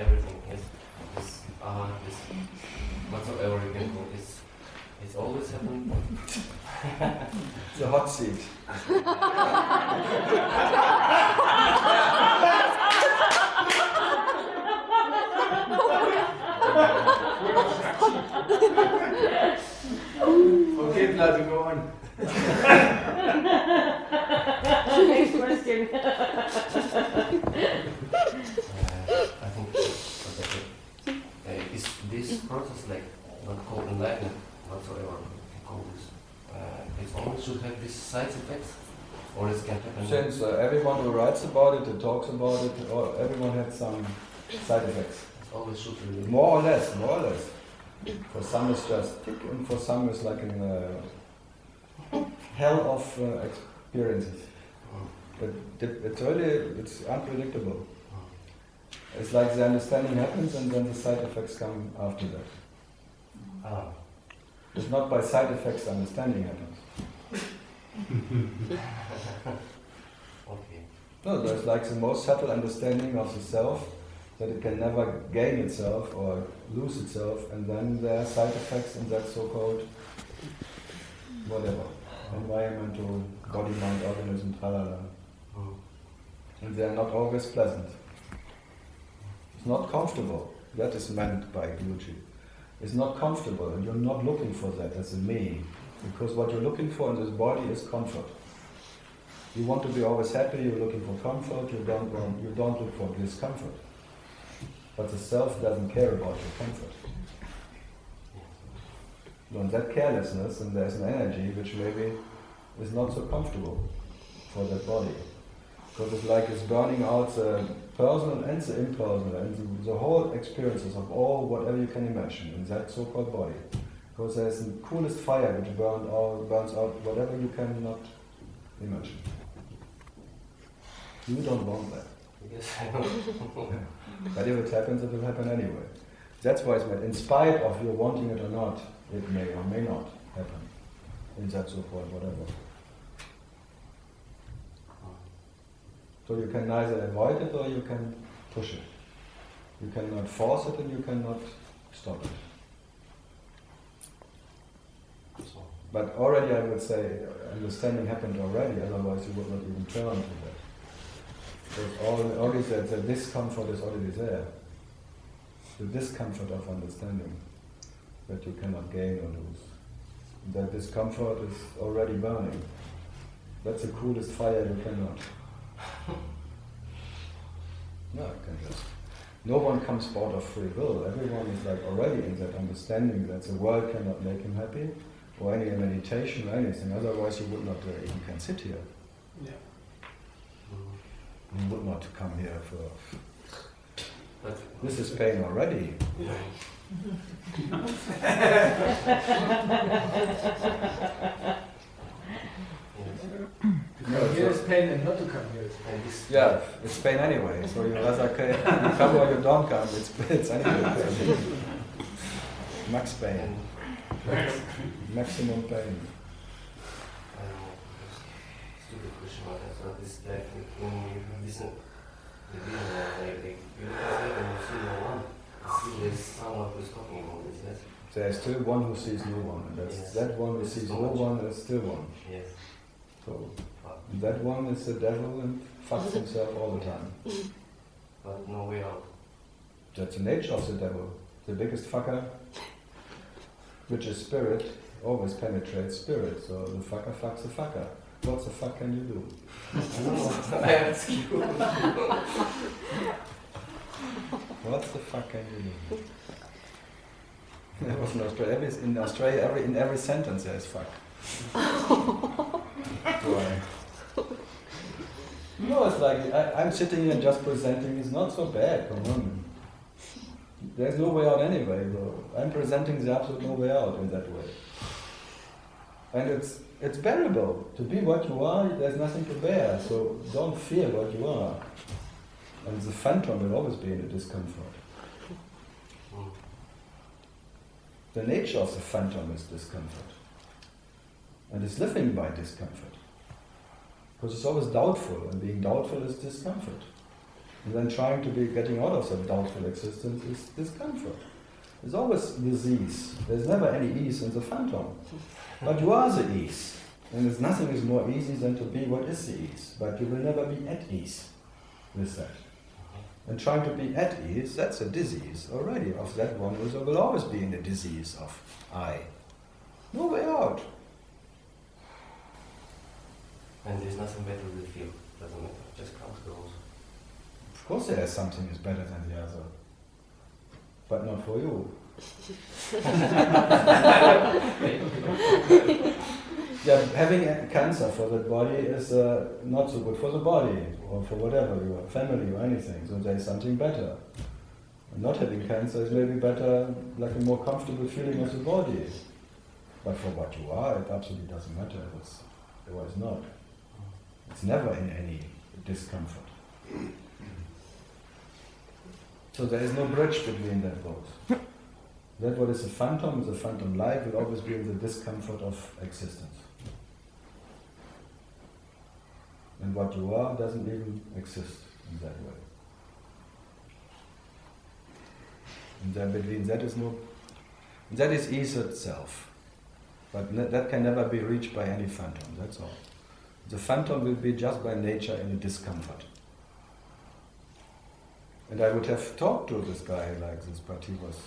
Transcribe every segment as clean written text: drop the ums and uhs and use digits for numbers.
everything. Yes, this whatsoever you can do. It's always happened. It's a hot seat. Okay, Vlad, go on. Next question. I think is this process like not called enlightenment whatsoever? Call this. It always should have these side effects, or it can happen. Since everyone who writes about it, who talks about it, or everyone had some side effects. It always should really. More or less, more or less. For some it's just tick, and for some it's like a hell of experiences. It's unpredictable. It's like the understanding happens and then the side effects come after that. It's not by side effects understanding happens. Okay. No, there's like the most subtle understanding of the self, that it can never gain itself or lose itself, and then there are side effects in that so-called whatever, environmental, body, mind, organism, tralala. And they are not always pleasant. It's not comfortable. That is meant by Gucci. It's not comfortable, and you're not looking for that as a me, because what you're looking for in this body is comfort. You want to be always happy. You're looking for comfort. You don't look for discomfort. But the self doesn't care about your comfort. On that carelessness, and there's an energy which maybe is not so comfortable for that body. Because it's like it's burning out the personal and the impersonal and the whole experiences of all whatever you can imagine in that so-called body. Because there's the coolest fire which burns out whatever you cannot imagine. You don't want that. Yes, I know. But if it happens, it will happen anyway. That's why it's meant, in spite of you wanting it or not, it may or may not happen in that so-called whatever. So you can neither avoid it or you can push it. You cannot force it and you cannot stop it. But already I would say, understanding happened already, otherwise you would not even turn to that. Because already the discomfort is already there. The discomfort of understanding that you cannot gain or lose. That discomfort is already burning. That's the coolest fire you cannot. No, you can just. No one comes out of free will. Everyone is like already in that understanding that the world cannot make him happy, or any meditation or anything. Otherwise, you would not even can sit here. Yeah. You would not come here for. But This is pain already. yeah. To come here is pain and not to come here is pain. And this, Yeah, it's pain anyway. So you rather you come or you don't come. It's anyway pain. Max pain. Maximum pain. I don't know, stupid question, but I thought this like when you listen, the video, like you look at it and you see no one. You see there's someone who's talking about this, yes? There is still one who sees no one. And that's Yes. that one who It's sees so no much. one is still one. Yes. So that one is the devil and fucks himself all the time. But no way out. That's the nature of the devil. The biggest fucker, which is spirit, always penetrates spirit. So the fucker fucks the fucker. What the fuck can you do? I ask you. What the fuck can you do? That was in Australia. In every sentence there is fuck. Why? No, it's like I'm sitting here and just presenting. It's not so bad. Come on. There's no way out anyway. Though. I'm presenting the absolute no way out in that way. And it's bearable. To be what you are, there's nothing to bear. So don't fear what you are. And the phantom will always be in a discomfort. The nature of the phantom is discomfort. And it's living by discomfort. Because it's always doubtful, and being doubtful is discomfort. And then trying to be getting out of some doubtful existence is discomfort. There's always disease. There's never any ease in the phantom. But you are the ease. And there's nothing is more easy than to be what is the ease. But you will never be at ease with that. And trying to be at ease, that's a disease already of that one who will always be in the disease of I. No way out. And there's nothing better than feel, doesn't matter, just comes, goes. Of course there is something is better than the other. But not for you. Yeah, having cancer for the body is not so good for the body, or for whatever, your family or anything, so there is something better. And not having cancer is maybe better, like a more comfortable feeling of the body. But for what you are, it absolutely doesn't matter, it's not. It's never in any discomfort. So there is no bridge between that both. That what is a phantom life, will always be in the discomfort of existence. And what you are doesn't even exist in that way. And then between that is no, that is ease itself. But that can never be reached by any phantom, that's all. The phantom will be just by nature in a discomfort. And I would have talked to this guy like this, but he was...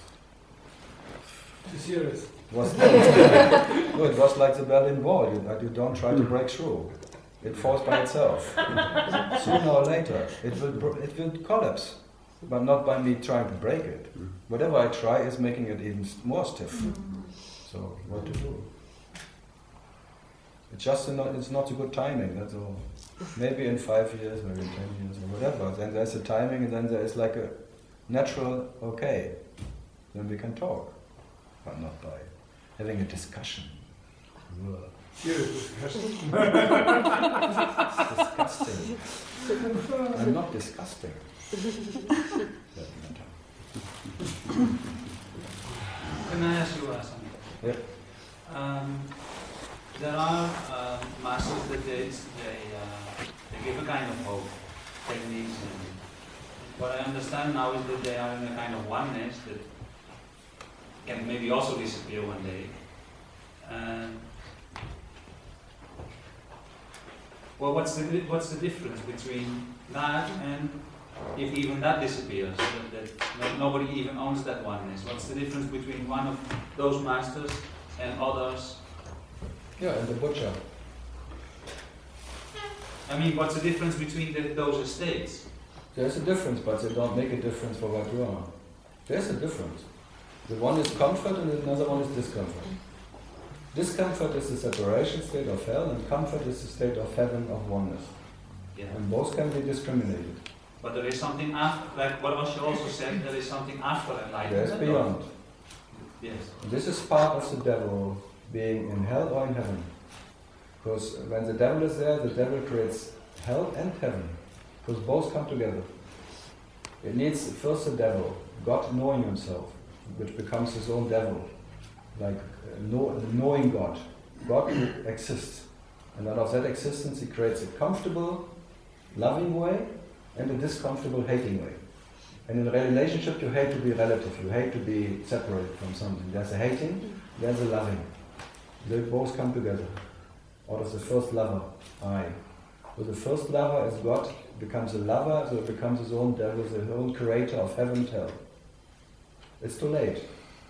Too serious. No, it was like the Berlin Wall. You don't try to break through. It falls by itself. Sooner or later, it will collapse, but not by me trying to break it. Whatever I try is making it even more stiff. So what to do? It's just it's not a good timing. That's all. Maybe in 5 years, maybe in 10 years, or whatever. Then there's a timing, and then there is like a natural okay. Then we can talk, but not by having a discussion. Serious discussion. Disgusting. I'm not disgusting. Doesn't matter. Can I ask you something? Yep. There are masters that they give a kind of hope, techniques, and what I understand now is that they are in a kind of oneness that can maybe also disappear one day. Well, what's the difference between that and if even that disappears, that nobody even owns that oneness? What's the difference between one of those masters and others? Yeah, and the butcher. I mean, what's the difference between those estates? There's a difference, but they don't make a difference for what you are. There's a difference. The one is comfort and another one is discomfort. Discomfort is the separation state of hell, and comfort is the state of heaven, of oneness. Yeah. And both can be discriminated. But there is something after, like what Osho also said, there is something after enlightenment. There's beyond. Yes. This is part of the devil being in hell or in heaven. Because when the devil is there, the devil creates hell and heaven. Because both come together. It needs first the devil, God knowing himself, which becomes his own devil. Like knowing God. God exists. And out of that existence he creates a comfortable, loving way and a discomfortable, hating way. And in a relationship you hate to be relative, you hate to be separated from something. There's a hating, there's a loving. They both come together. Out of the first lover, I. So the first lover as God becomes a lover, so it becomes his own devil, his own creator of heaven and hell. It's too late.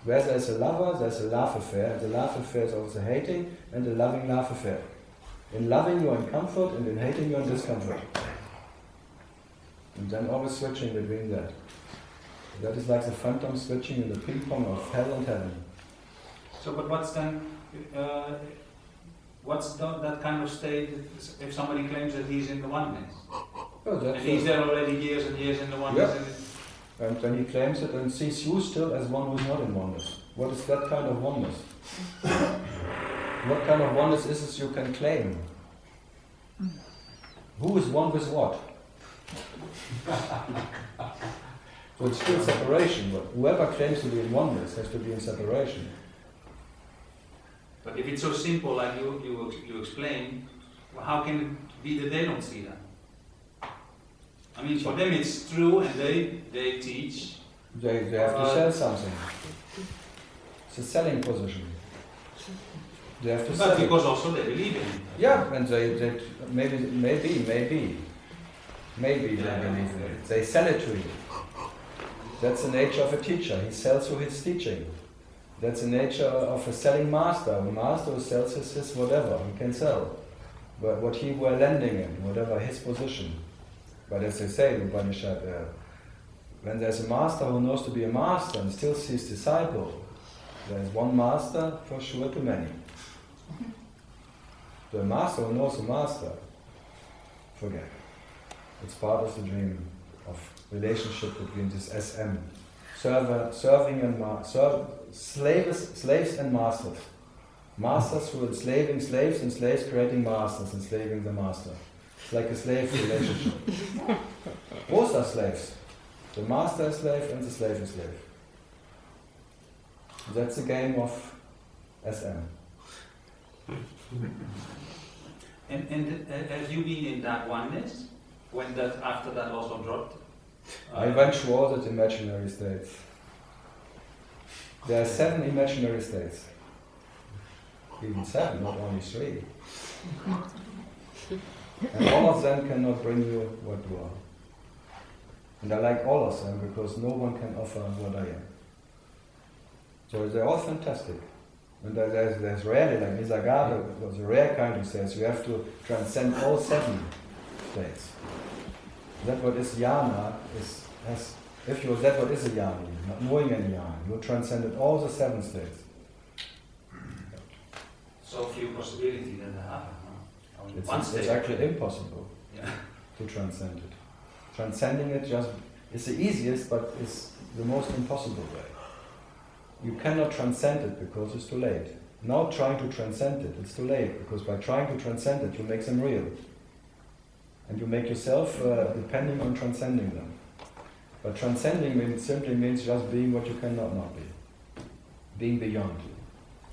Where there's a lover, there's a love affair, and the love affair is always a hating and a loving love affair. In loving you're in comfort, and in hating you're in discomfort. And then always switching between that. That is like the phantom switching in the ping pong of hell and heaven. So, but what's then, that kind of state if somebody claims that he's in the oneness? Oh, and he's there already years and years in the oneness. Yeah. And when he claims it and sees you still as one who's not in oneness. What is that kind of oneness? What kind of oneness is it you can claim? Who is one with what? So it's still separation, but whoever claims to be in oneness has to be in separation. But if it's so simple, like you explain, well, how can it be that they don't see that? I mean, for them it's true, and they teach. They have to sell something. It's a selling position. They have to sell But it. because also they believe in it. Yeah, and they maybe they believe in it. They sell it to you. That's the nature of a teacher. He sells you his teaching. That's the nature of a selling master. A master who sells his whatever he can sell. But what he were lending in, whatever his position. But as they say in Upanishad, when there's a master who knows to be a master and still sees disciple, there is one master for sure too many. The master who knows the master, forget. It's part of the dream of relationship between this SM, serving and slaves and masters. Masters who are enslaving slaves and slaves creating masters, enslaving the master. It's like a slave relationship. Both are slaves. The master is slave and the slave is slave. That's the game of SM. And have you been in that oneness when that after that also dropped? I went through all the imaginary states. There are 7 imaginary states. Even 7, not only 3. And all of them cannot bring you what you are. And I like all of them because no one can offer what I am. So they're all fantastic. And there's rarely, like Nisargadatta was a rare kind who says you have to transcend all 7 states. That what is jnana that what is a jnana, not knowing any jnana, you transcended all the 7 states. So few possibilities that happen. Huh? It's actually impossible Yeah. to transcend it. Transcending it just is the easiest, but it's the most impossible way. You cannot transcend it because it's too late. Now trying to transcend it, it's too late, because by trying to transcend it, you make them real. And you make yourself depending on transcending them. But transcending simply means just being what you cannot not be. Being beyond.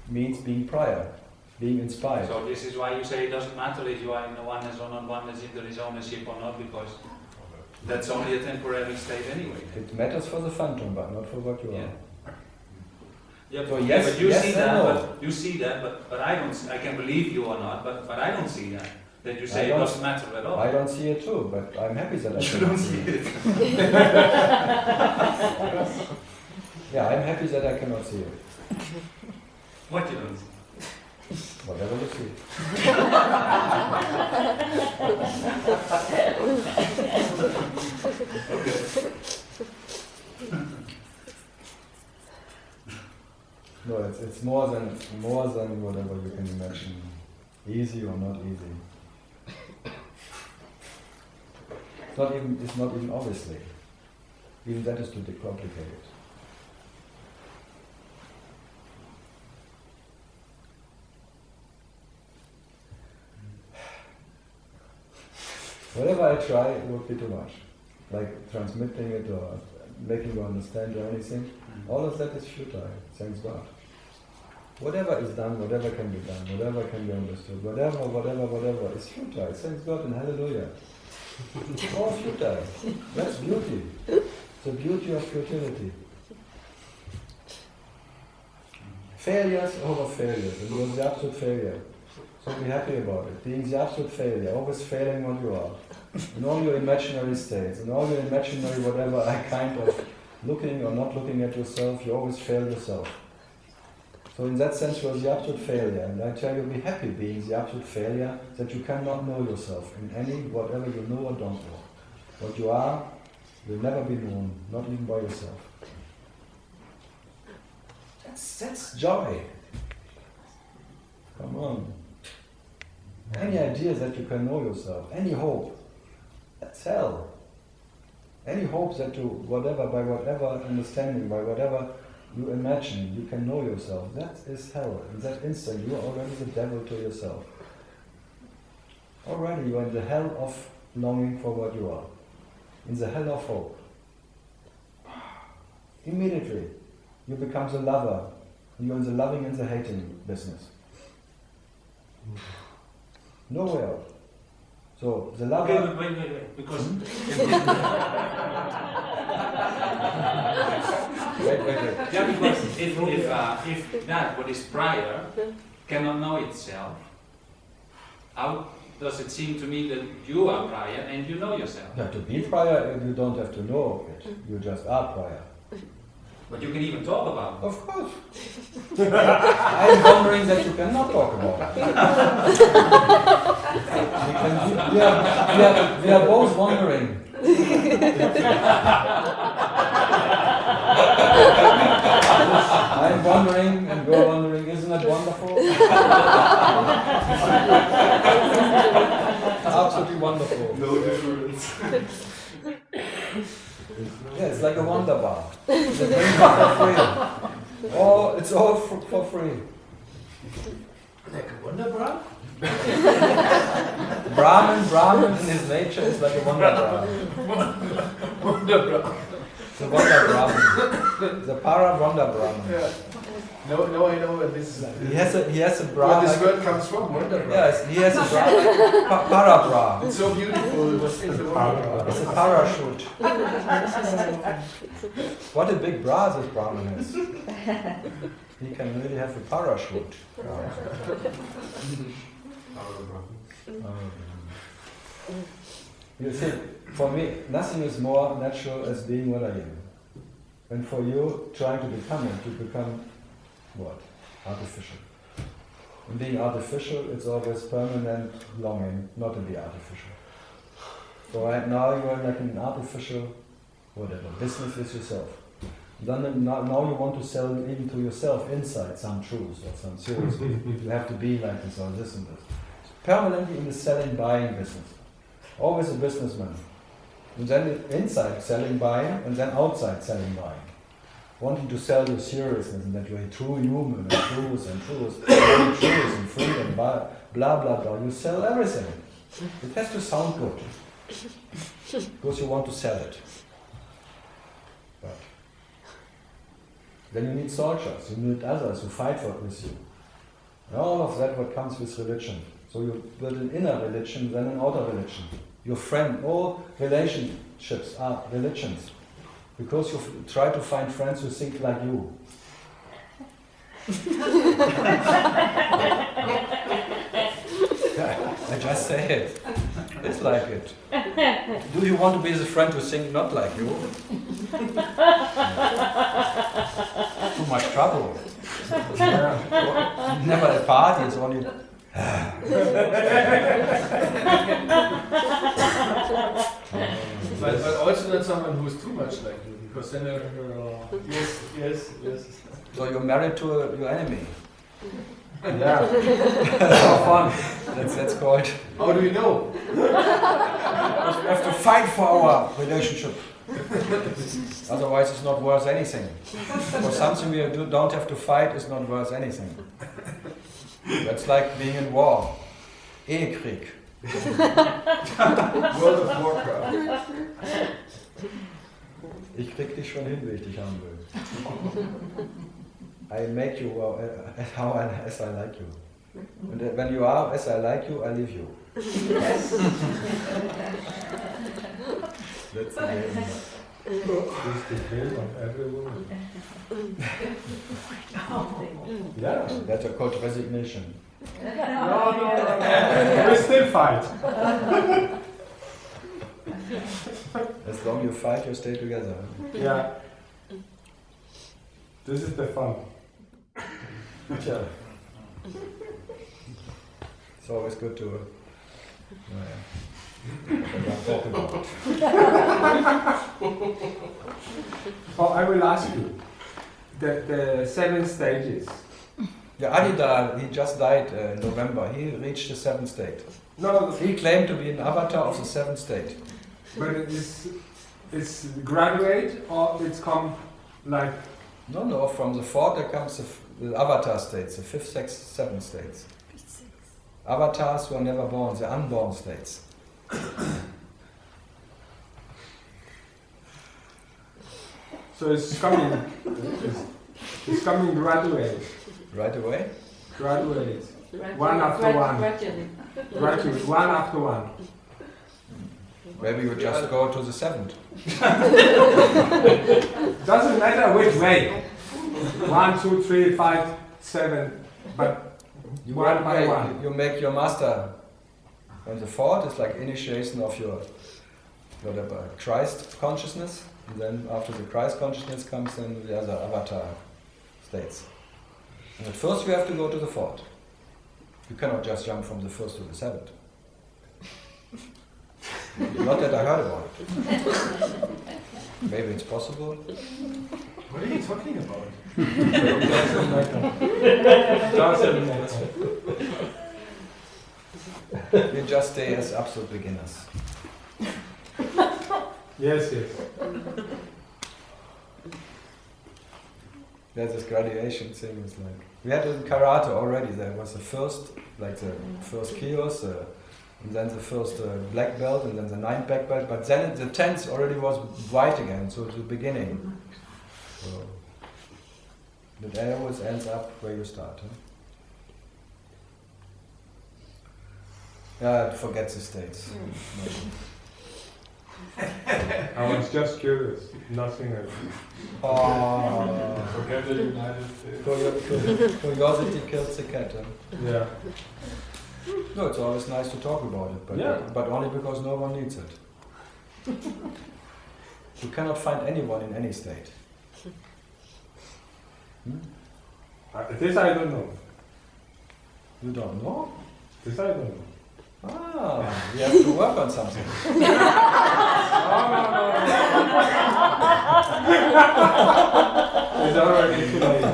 Means being prior, being inspired. So this is why you say it doesn't matter if you are in the oneness or not oneness, if there is ownership or not, because that's only a temporary state anyway. It matters for the phantom, but not for what you are. Yeah, So but, yes, but you yes see and that, no. but you see that, but I don't. I can believe you or not, but I don't see that. That you I say it don't- doesn't matter at all. I don't see it too, but I'm happy that I You cannot don't see see it. it. Yeah, I'm happy that I cannot see it. What you don't see? Whatever you see. No, it's more than whatever you can imagine. Easy or not easy. It's not even obviously. Even that is too complicated. Whatever I try, it would be too much. Like transmitting it or making you understand or anything. All of that is futile, thanks God. Whatever is done, whatever can be done, whatever can be understood, whatever is futile, thanks God and hallelujah. All futile. That's beauty. The beauty of futility. Failures over failures, and you're the absolute failure. So be happy about it. Being the absolute failure, always failing what you are. In all your imaginary states, in all your imaginary whatever kind of looking or not looking at yourself, you always fail yourself. So in that sense you're the absolute failure. And I tell you, be happy being the absolute failure that you cannot know yourself in any whatever you know or don't know. What you are will never be known, not even by yourself. That's joy. Come on. Any idea that you can know yourself, any hope, that's hell. Any hope that you, by whatever understanding, by whatever you imagine, you can know yourself, that is hell. In that instant, you are already the devil to yourself. Already you are in the hell of longing for what you are. In the hell of hope. Immediately, you become the lover. You're in the loving and the hating business. Nowhere else. So the lava. Okay, wait, because Wait. yeah, because if that what is prior cannot know itself, how does it seem to me that you are prior and you know yourself? Yeah, to be prior, you don't have to know it. You just are prior. But you can even talk about it. Of course. I'm wondering that you cannot talk about it. We are both wondering. I'm wondering and you're wondering, isn't it wonderful? Absolutely wonderful. No difference. Yeah, it's like a wonder bar. They bring it for free. Oh, it's all for free. Like a wonder bra? Brahman in his nature is like a wonder bra. Wonder bra. The wonder Brahman. The para wonder Brahman. Yeah. No, I know what this is. He has a bra. Where this like word comes from, wonder bra. yes, he has a bra. Para bra. It's so beautiful. What's in the wonder bra? It's a parachute. What a big bra this Brahman is. He can really have a parachute. You see, for me, nothing is more natural as being what I am. And for you, trying to become it, you become what? Artificial. And being artificial, it's always permanent longing, not to be artificial. So right now you are like an artificial, whatever, business with yourself. Then now you want to sell even to yourself inside some truths or some seriousness. You have to be like this or this and this. Permanently in the selling, buying business. Always a businessman. And then inside selling, buying, and then outside selling, buying. Wanting to sell your seriousness and that you're a true human and truth and freedom, blah, blah, blah. You sell everything. It has to sound good. Because you want to sell it. But then you need soldiers, you need others who fight with you. And all of that what comes with religion. So you build an inner religion, then an outer religion. Your friend, all relationships are religions. Because you try to find friends who think like you. I just say it. It's like it. Do you want to be the friend who thinks not like you? Too much trouble. Never at parties, only. But also not someone who is too much like you, because then yes. So you're married to your enemy. Yeah. That's how fun. That's called. How do we know? We have to fight for our relationship. Otherwise it's not worth anything. For something we don't have to fight is not worth anything. That's like being in war. Ehekrieg. World of Warcraft. Ich krieg dich schon hin, wie ich dich haben will. I make you as I like you. And when you are as I like you, I leave you. That's the game. Is the will of every woman. Yeah, that's called resignation. No. We still fight. As long you fight, you stay together. Yeah. This is the fun. Yeah. It's always good to talk about it. Oh, I will ask you. The 7 stages. Yeah, Adidar, he just died in November. He reached the 7th state. No, He claimed to be an avatar of the 7th state. but it's graduate or it's come like. No, from the 4th there comes the avatar states, the 5th, 6th, 7th states. Avatars who are never born, the unborn states. So it's coming. It's coming graduate. Right away? Graduate. One after one. Gradually. Graduate. One after one. Maybe you just go to the 7th. Doesn't matter which way. 1, 2, 3, 5, 7, but You, one by one. you make your master. And the 4th is like initiation of your whatever Christ consciousness. And then after the Christ consciousness comes then the other avatar states. And at first you have to go to the 4th. You cannot just jump from the 1st to the 7th. Not that I heard about it. Maybe it's possible. What are you talking about? Doesn't matter. Doesn't matter. We just stay as absolute beginners. Yes, yes. There's this graduation thing. It's like we had it in karate already. There was the first, like the first kiyos, and then the first black belt, and then the 9th black belt. But then the 10th already was white again. So it's the beginning. So it always ends up where you start. Huh? Yeah, forget the states. I was just curious. Nothing else. Oh, Forget the United States. curiosity kills the cat. Huh? Yeah. No, it's always nice to talk about it, but only because no one needs it. You cannot find anyone in any state. This I don't know. You don't know? This I don't know. Ah, you have to work on something. No. It's already too late.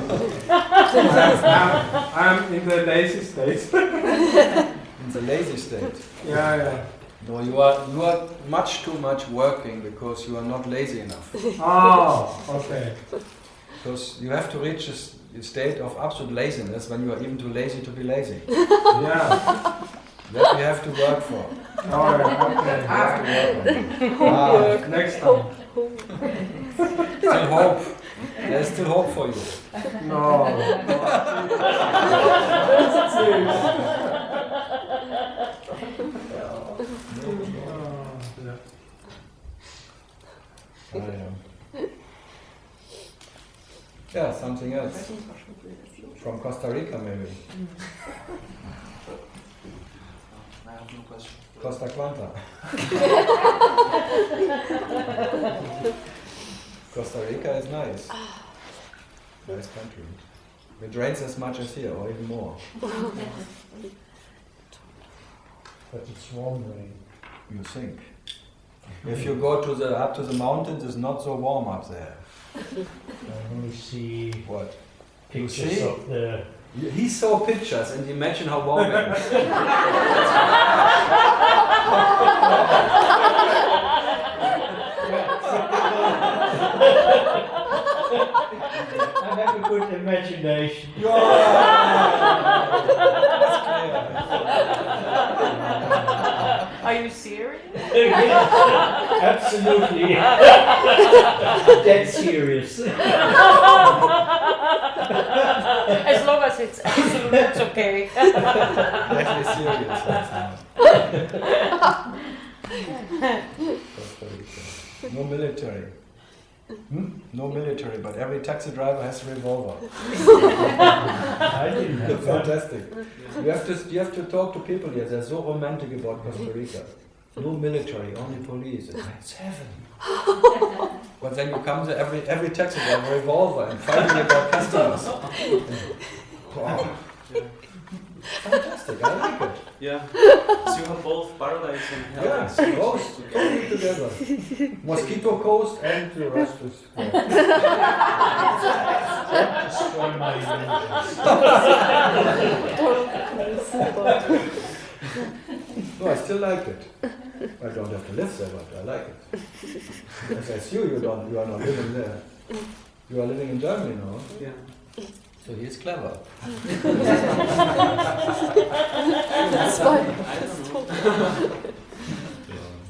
I'm in the lazy state. In the lazy state. Yeah. No, you are much too much working because you are not lazy enough. Oh, okay. Because you have to reach a state of absolute laziness when you are even too lazy to be lazy. Yeah. That you have to work for. Alright, okay. You have to work on it. Next time. Still hope. There's still hope for you. No. Yeah, something else. From Costa Rica, maybe. I have no question. Costa Quanta. Costa Rica is nice. Nice country. It rains as much as here, or even more. But it's warm rain. You think. If you go up to the mountains, it's not so warm up there. I only see What? pictures see? of the... He saw pictures and imagine how warm it is. I have a good imagination. Are you serious? Absolutely. Dead serious. As long as it's absolute, it's okay. Deadly serious. No military. No military, but every taxi driver has a revolver. I didn't have that. Fantastic. You have to talk to people here. They're so romantic about Costa Rica. No military, only police. It's heaven. But then you come there, every taxi driver a revolver and fighting about customers. Wow. Fantastic, I like it. Yeah. So you have both paradise and hell. Yes, both totally together. Mosquito Coast and the rest is. Destroy my illusions. No, I still like it. I don't have to live there, but I like it. As I see you are not living there. You are living in Germany now. Yeah. So he is clever. That's fine. I don't know.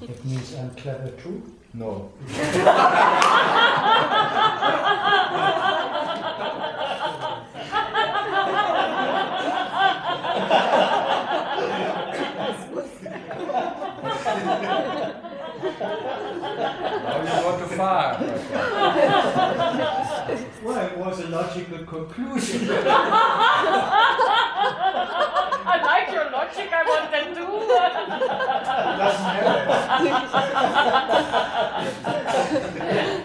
It means I'm clever too. No. was a logical conclusion. I like your logic, I want that too. Doesn't have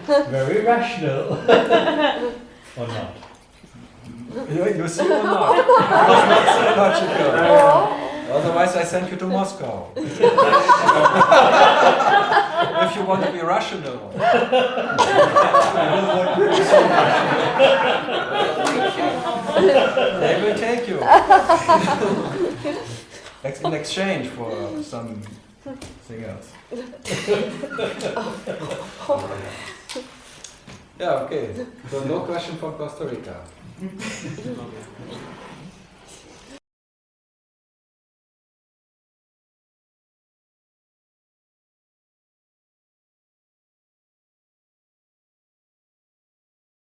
it. Very rational. Or not? You see or not? It was not so logical. Otherwise I send you to Moscow. If you want to be rational. I don't want to be so rational. They will take you. In exchange for something else. Yeah, okay. So no question from Costa Rica.